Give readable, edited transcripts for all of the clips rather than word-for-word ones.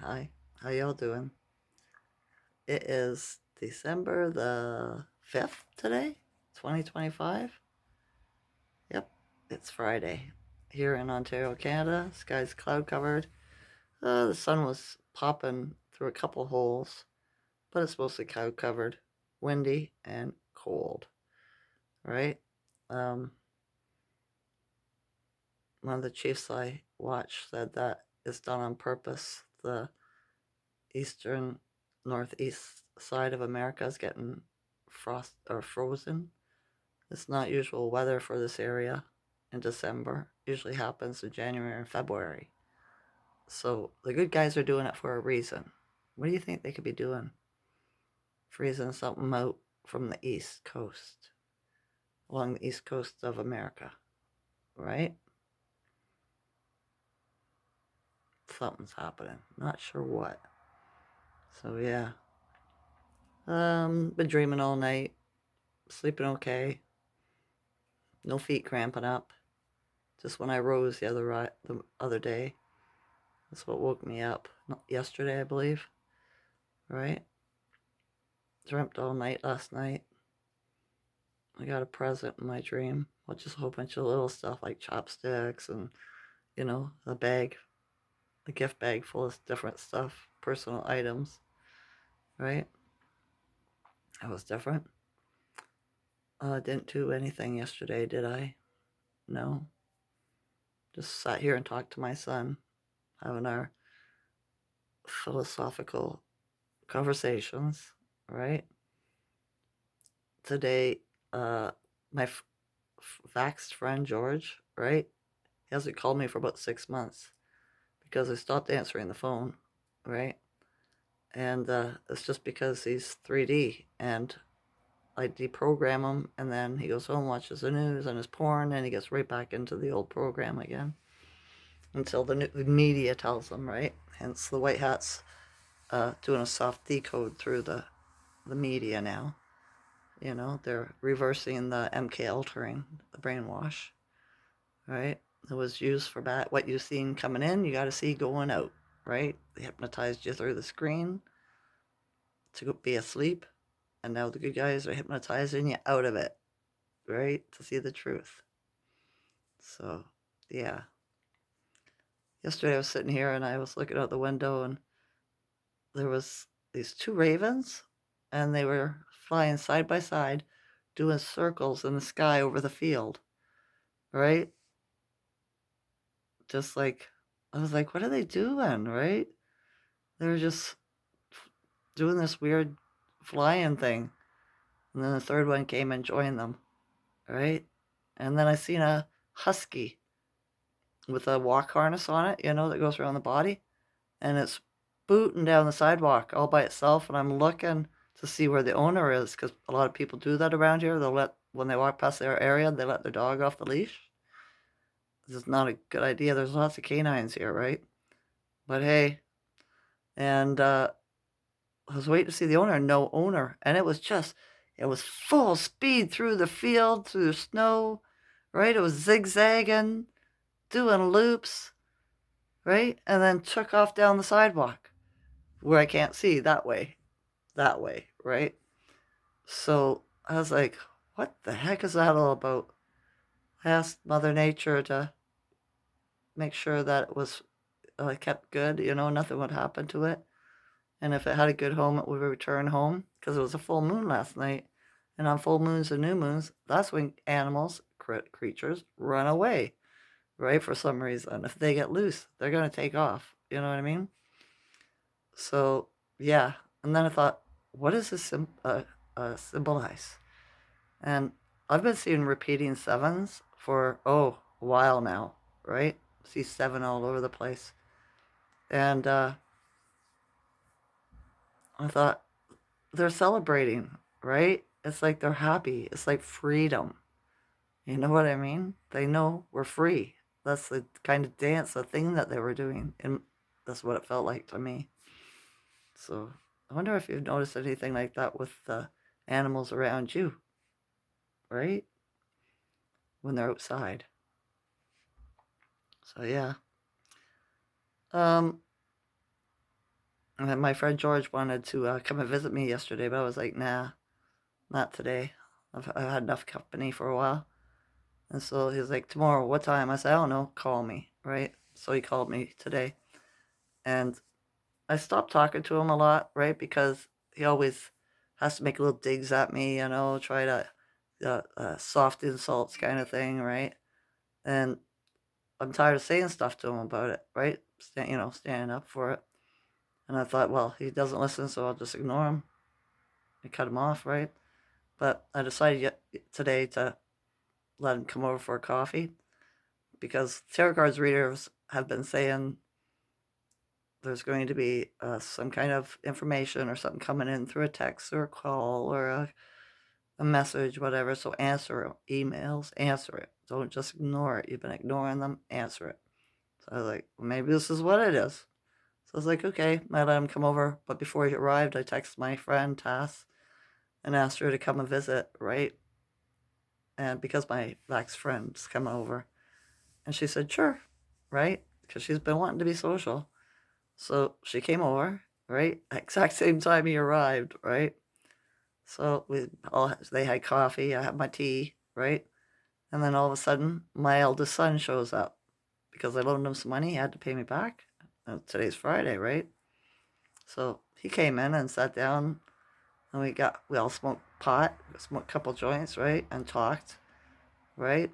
Hi, how y'all doing? It is December the 5th today, 2025. Yep, it's Friday. Here in Ontario, Canada, sky's cloud covered. The sun was popping through a couple holes, but it's mostly cloud covered, windy, and cold, right? Um, One of the chiefs I watched said that is done on purpose. The eastern northeast side of America is getting frost or frozen. It's not usual weather for this area in December. Usually happens in January and February. So the good guys are doing it for a reason. What do you think they could be doing? Freezing something out from the east coast, along the east coast of America, right? Something's happening. Not sure what. So yeah. Been dreaming all night, sleeping okay. No feet cramping up. Just when I rose the other day, that's what woke me up. Yesterday, I believe. Right? Dreamt all night last night. I got a present in my dream. Well, just a whole bunch of little stuff like chopsticks and, a bag, a gift bag full of different stuff, personal items. Right? That was different. Didn't do anything yesterday, did I? No. Just sat here and talked to my son, having our philosophical conversations, right? Today, my vaxxed friend George, right? He hasn't called me for about 6 months because I stopped answering the phone, right? And it's just because he's 3D and I deprogram him and then he goes home, watches the news and his porn, and he gets right back into the old program again until the media tells him, right? Hence the white hats doing a soft decode through the media now. They're reversing the MK altering, the brainwash, right? It was used for what you've seen coming in, you got to see going out, right? They hypnotized you through the screen to be asleep, and now the good guys are hypnotizing you out of it, right? To see the truth. So, yeah. Yesterday I was sitting here and I was looking out the window and there was these two ravens and they were flying side by side doing circles in the sky over the field, right? Just like I was like, what are they doing, right? They were just doing this weird flying thing. And then the third one came and joined them, right? And then I seen a husky with a walk harness on it, that goes around the body. And it's booting down the sidewalk all by itself. And I'm looking to see where the owner is because a lot of people do that around here. When they walk past their area, they let their dog off the leash. This is not a good idea. There's lots of canines here, right? But hey, and I was waiting to see the owner, no owner. And it was full speed through the field, through the snow, right? It was zigzagging, doing loops, right? And then took off down the sidewalk where I can't see that way, right? So I was like, what the heck is that all about? I asked Mother Nature to make sure that it was kept good, nothing would happen to it. And if it had a good home, it would return home because it was a full moon last night. And on full moons and new moons, that's when animals, creatures, run away, right? For some reason. If they get loose, they're going to take off. You know what I mean? So, yeah. And then I thought, what does this symbolize? And I've been seeing repeating sevens for, a while now, right? See seven all over the place. And I thought, they're celebrating, right? It's like they're happy. It's like freedom. You know what I mean? They know we're free. That's the kind of dance, the thing that they were doing. And that's what it felt like to me. So I wonder if you've noticed anything like that with the animals around you, right? When they're outside. So yeah. Um, And then my friend George wanted to come and visit me yesterday, but I was like, nah, not today. I've had enough company for a while. And so he was like, tomorrow, what time? I said, I don't know, call me, right? So he called me today. And I stopped talking to him a lot, right? Because he always has to make little digs at me, try to soft insults kind of thing, right? And I'm tired of saying stuff to him about it, right? Standing up for it. And I thought, well, he doesn't listen, so I'll just ignore him and cut him off, right? But I decided today to let him come over for a coffee because tarot cards readers have been saying there's going to be some kind of information or something coming in through a text or a call or a message, whatever. So answer emails, answer it. Don't just ignore it. You've been ignoring them, answer it. So I was like, well, maybe this is what it is. So I was like, okay, I let him come over. But before he arrived, I texted my friend Tass and asked her to come and visit, right? And because my ex-friend's coming over. And she said, sure, right? Because she's been wanting to be social. So she came over, right? Exact same time he arrived, right? So they had coffee, I had my tea, right? And then all of a sudden, my eldest son shows up because I loaned him some money. He had to pay me back. Today's Friday, right? So he came in and sat down, and we all smoked pot, smoked a couple joints, right, and talked, right?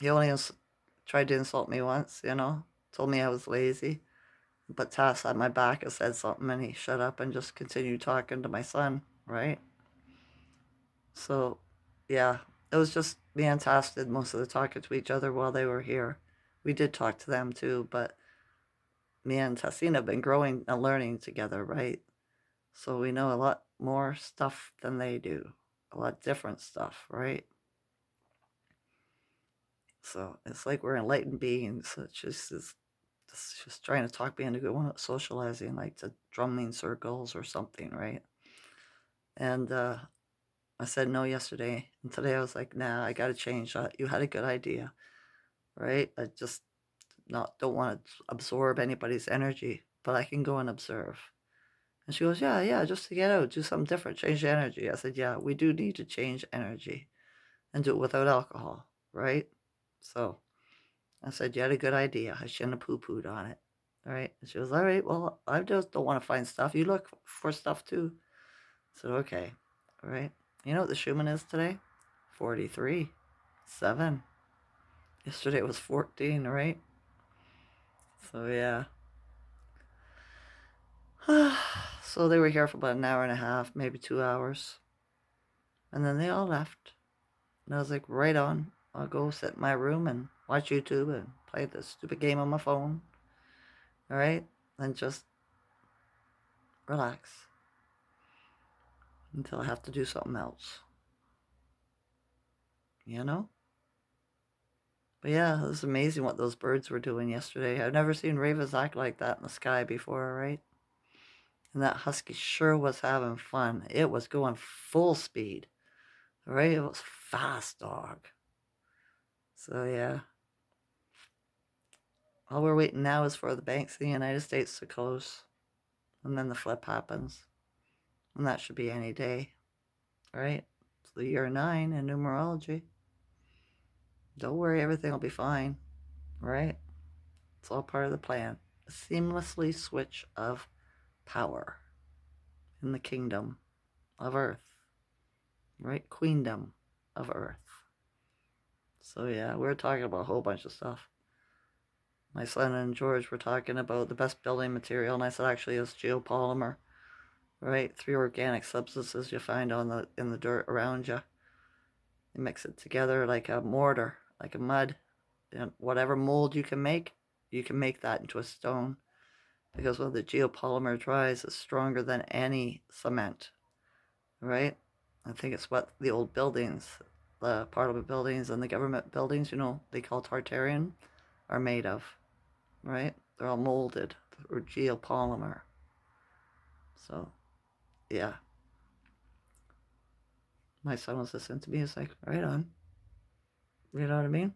He only tried to insult me once, told me I was lazy. But Tass had my back and said something, and he shut up and just continued talking to my son, right? So, yeah, it was just me and Tass did most of the talking to each other while they were here. We did talk to them too, but me and Tassina have been growing and learning together, right? So we know a lot more stuff than they do, a lot different stuff, right? So it's like we're enlightened beings. It's just trying to talk me into going socializing, like to drumming circles or something, right? And I said no yesterday, and today I was like, nah, I gotta change that. You had a good idea, right? I just not don't want to absorb anybody's energy, but I can go and observe. And she goes, yeah, yeah, just to get out, do something different, change the energy. I said, yeah, we do need to change energy and do it without alcohol, right? So I said, you had a good idea. I shouldn't have poo-pooed on it. All right. And she was, all right, well, I just don't want to find stuff. You look for stuff too. I said, okay. All right. You know what the Schuman is today? 43. 7. Yesterday it was 14, right? So, yeah. So they were here for about an hour and a half, maybe 2 hours. And then they all left. And I was like, right on. I'll go sit in my room and watch YouTube and play this stupid game on my phone. All right? And just relax until I have to do something else. You know? But yeah, it was amazing what those birds were doing yesterday. I've never seen ravens act like that in the sky before, right? And that husky sure was having fun. It was going full speed, right? It was fast, dog. So yeah. All we're waiting now is for the banks in the United States to close. And then the flip happens. And that should be any day, right? It's the year 9 in numerology. Don't worry, everything will be fine, right? It's all part of the plan. A seamlessly switch of power in the kingdom of Earth, right? Queendom of Earth. So yeah, we're talking about a whole bunch of stuff. My son and George were talking about the best building material, and I said actually it's geopolymer, right? 3 organic substances you find in the dirt around you. You mix it together like a mortar, like a mud, and whatever mold you can make that into a stone. Because when the geopolymer dries, it's stronger than any cement, right? I think it's what the old buildings, the parliament buildings and the government buildings, they call Tartarian, are made of, right? They're all molded through geopolymer. So, yeah. My son was listening to me. He's like, right on. You know what I mean?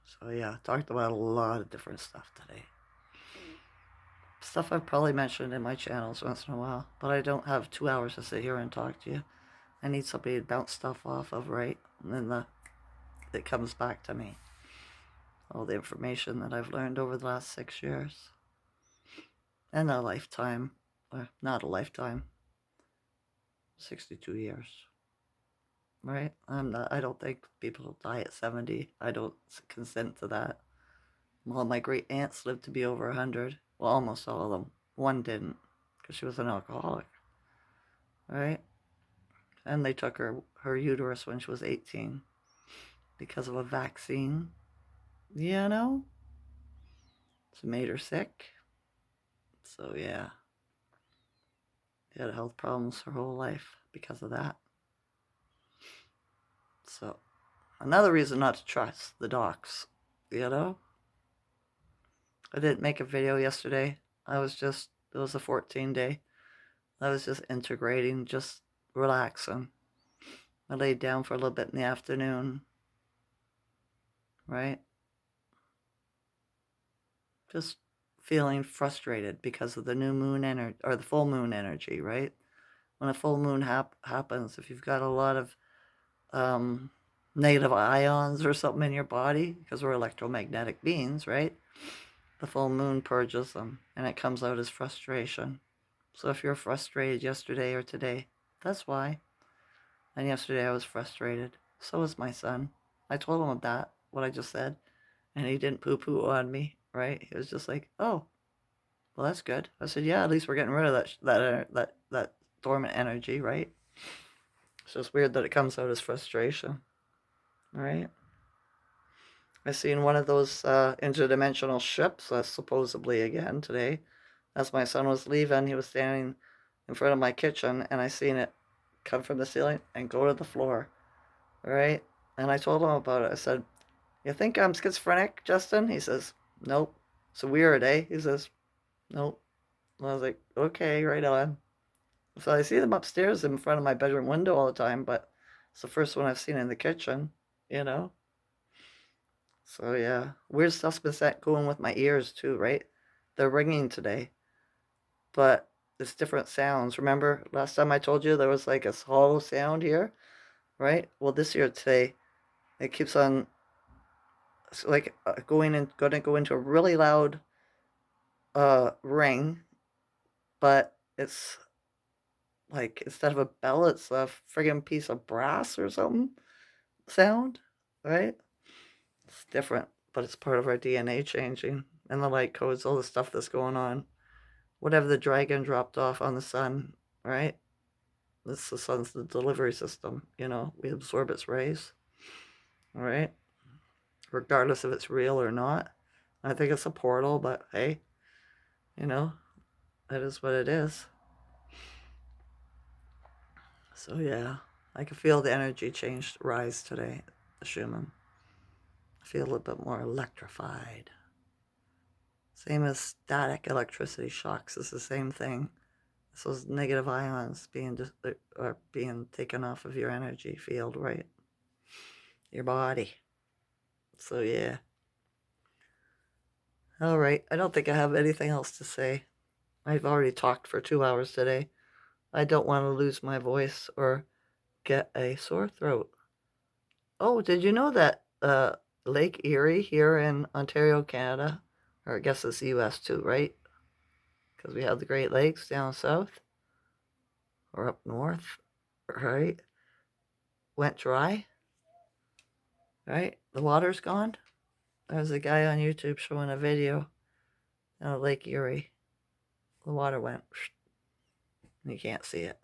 So, yeah, talked about a lot of different stuff today. stuff I've probably mentioned in my channels once in a while, but I don't have 2 hours to sit here and talk to you. I need somebody to bounce stuff off of, right? And then it comes back to me. All the information that I've learned over the last 6 years. And a lifetime. Or not a lifetime. 62 years. Right? I don't think people die at 70. I don't consent to that. Well, my great aunts lived to be over 100. Well, almost all of them. One didn't, because she was an alcoholic. Right? And they took her uterus when she was 18 because of a vaccine. You know? So it made her sick. So yeah. She had health problems her whole life because of that. So another reason not to trust the docs, you know? I didn't make a video yesterday. It was a 14-day. I was just integrating, just relaxing. I laid down for a little bit in the afternoon, right? Just feeling frustrated because of the new moon energy, or the full moon energy, right? When a full moon happens, if you've got a lot of negative ions or something in your body, because we're electromagnetic beings, right? The full moon purges them, and it comes out as frustration. So if you're frustrated yesterday or today, that's why. And yesterday I was frustrated. So was my son. I told him that, what I just said, and he didn't poo-poo on me, right? He was just like, oh, well, that's good. I said, yeah, at least we're getting rid of that dormant energy, right? It's just weird that it comes out as frustration, right? I seen one of those interdimensional ships, supposedly again today. As my son was leaving, he was standing in front of my kitchen, and I seen it come from the ceiling and go to the floor, right? And I told him about it. I said, you think I'm schizophrenic, Justin? He says, nope. It's weird, eh? He says, nope. And I was like, okay, right on. So I see them upstairs in front of my bedroom window all the time, but it's the first one I've seen in the kitchen, you know? So yeah, weird stuff's been going with my ears too, right? They're ringing today, but it's different sounds. Remember last time I told you there was like a hollow sound here, right? Well, this year today, it keeps on like going to go into a really loud ring, but it's like instead of a bell, it's a friggin' piece of brass or something sound, right? It's different, but it's part of our DNA changing and the light codes, all the stuff that's going on. Whatever the dragon dropped off on the sun, right? The sun's the delivery system, you know, we absorb its rays, all right? Regardless if it's real or not. I think it's a portal, but hey, you know, it is what it is. So yeah, I can feel the energy change rise today, the Schuman. I feel a little bit more electrified. Same as static electricity shocks is the same thing. It's those negative ions being taken off of your energy field, right? Your body. So yeah. All right. I don't think I have anything else to say. I've already talked for 2 hours today. I don't want to lose my voice or get a sore throat. Oh, did you know that Lake Erie here in Ontario, Canada, or I guess it's the US too, right? Because we have the Great Lakes down south or up north, right? Went dry, right? The water's gone. There's a guy on YouTube showing a video of Lake Erie. The water went, and you can't see it.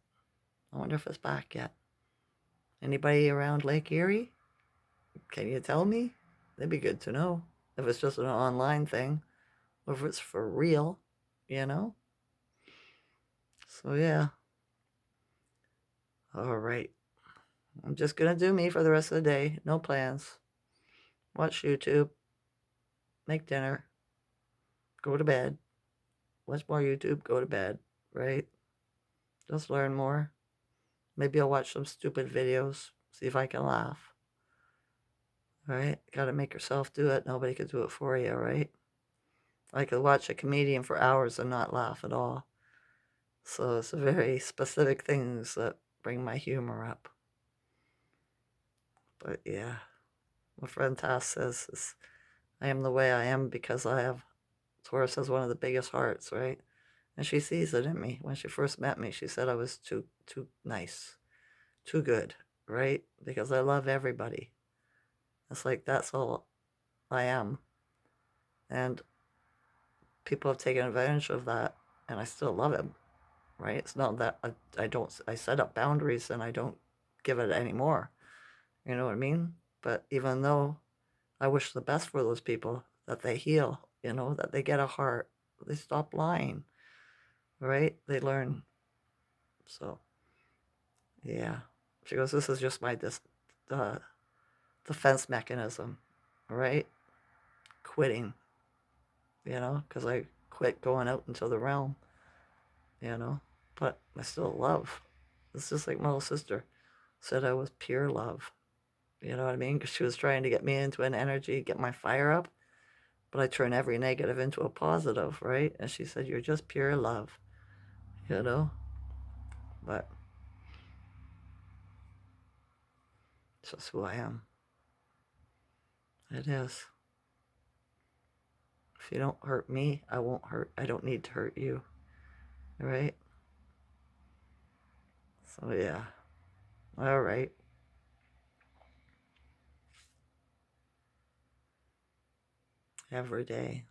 I wonder if it's back yet. Anybody around Lake Erie? Can you tell me? That'd be good to know. If it's just an online thing, or if it's for real, you know? So yeah. All right. I'm just gonna do me for the rest of the day. No plans. Watch YouTube. Make dinner. Go to bed. Watch more YouTube. Go to bed. Right? Just learn more. Maybe I'll watch some stupid videos. See if I can laugh. Right? Gotta make yourself do it. Nobody can do it for you, right? I could watch a comedian for hours and not laugh at all. So it's very specific things that bring my humor up. But yeah, my friend Tass says I am the way I am because I have Taurus has one of the biggest hearts, right? And she sees it in me. When she first met me, she said I was too nice, too good, right? Because I love everybody. It's like that's all I am. And people have taken advantage of that, and I still love him, right? It's not that I set up boundaries and I don't give it anymore. You know what I mean? But even though I wish the best for those people, that they heal, that they get a heart, they stop lying, right? They learn. So, yeah. She goes, this is just my uh, defense mechanism, right? Quitting, because I quit going out into the realm, you know, but I still love. It's just like my little sister said I was pure love. You know what I mean? Because she was trying to get me into an energy, get my fire up, but I turn every negative into a positive, right? And she said, you're just pure love, you know? But it's just who I am. It is. If you don't hurt me, I don't need to hurt you, right? So, yeah. All right. Every day,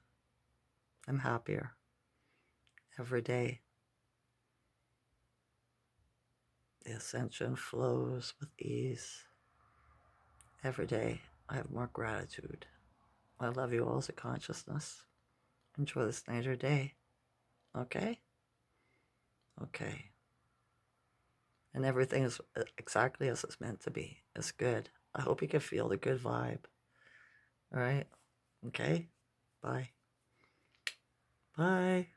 I'm happier. Every day, the ascension flows with ease. Every day, I have more gratitude. I love you all as a consciousness. Enjoy this night or day. Okay? Okay. And everything is exactly as it's meant to be. It's good. I hope you can feel the good vibe. All right? Okay? Bye. Bye.